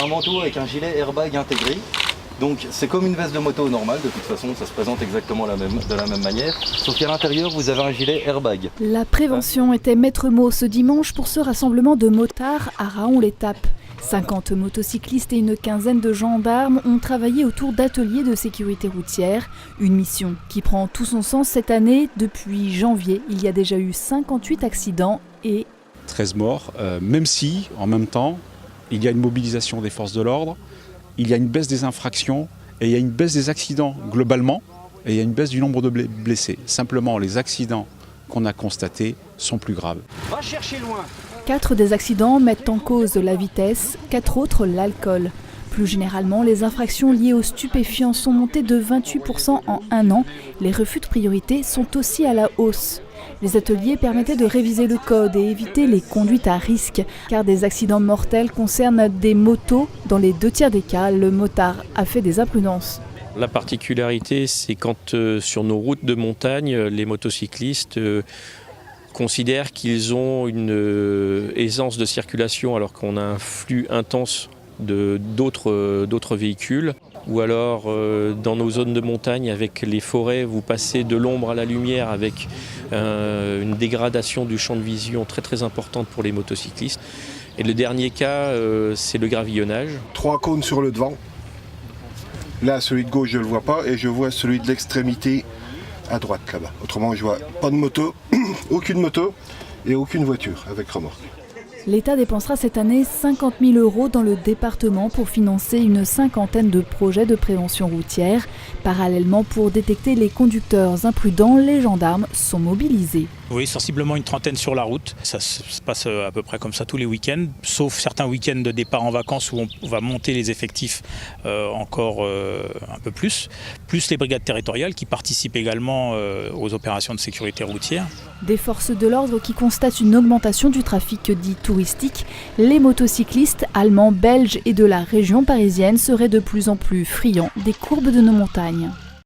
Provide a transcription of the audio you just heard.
Un manteau avec un gilet airbag intégré. Donc c'est comme une veste de moto normale, de toute façon ça se présente exactement de la même manière, sauf qu'à l'intérieur vous avez un gilet airbag. La prévention était maître mot ce dimanche pour ce rassemblement de motards à Raon-l'Étape. 50 motocyclistes et une quinzaine de gendarmes ont travaillé autour d'ateliers de sécurité routière, une mission qui prend tout son sens cette année. Depuis janvier, il y a déjà eu 58 accidents et 13 morts, même si en même temps il y a une mobilisation des forces de l'ordre. Il y a une baisse des infractions et il y a une baisse des accidents globalement et il y a une baisse du nombre de blessés. Simplement, les accidents qu'on a constatés sont plus graves. Va chercher loin. 4 des accidents mettent en cause la vitesse, 4 autres l'alcool. Plus généralement, les infractions liées aux stupéfiants sont montées de 28% en un an. Les refus de priorité sont aussi à la hausse. Les ateliers permettaient de réviser le code et éviter les conduites à risque, car des accidents mortels concernent des motos. Dans les 2 tiers des cas, le motard a fait des imprudences. La particularité, c'est quand sur nos routes de montagne, les motocyclistes considèrent qu'ils ont une aisance de circulation alors qu'on a un flux intense d'autres véhicules. Ou alors dans nos zones de montagne avec les forêts, vous passez de l'ombre à la lumière avec une dégradation du champ de vision très très importante pour les motocyclistes. Et le dernier cas, c'est le gravillonnage. 3 cônes sur le devant. Là, celui de gauche, je ne le vois pas et je vois celui de l'extrémité à droite là-bas. Autrement, je vois pas de moto, aucune moto et aucune voiture avec remorque. L'État dépensera cette année 50 000 € dans le département pour financer une 50aine de projets de prévention routière. Parallèlement, pour détecter les conducteurs imprudents, les gendarmes sont mobilisés. Oui, sensiblement une 30aine sur la route. Ça se passe à peu près comme ça tous les week-ends, sauf certains week-ends de départ en vacances où on va monter les effectifs encore un peu plus les brigades territoriales qui participent également aux opérations de sécurité routière. Des forces de l'ordre qui constatent une augmentation du trafic dit touristique, les motocyclistes allemands, belges et de la région parisienne seraient de plus en plus friands des courbes de nos montagnes.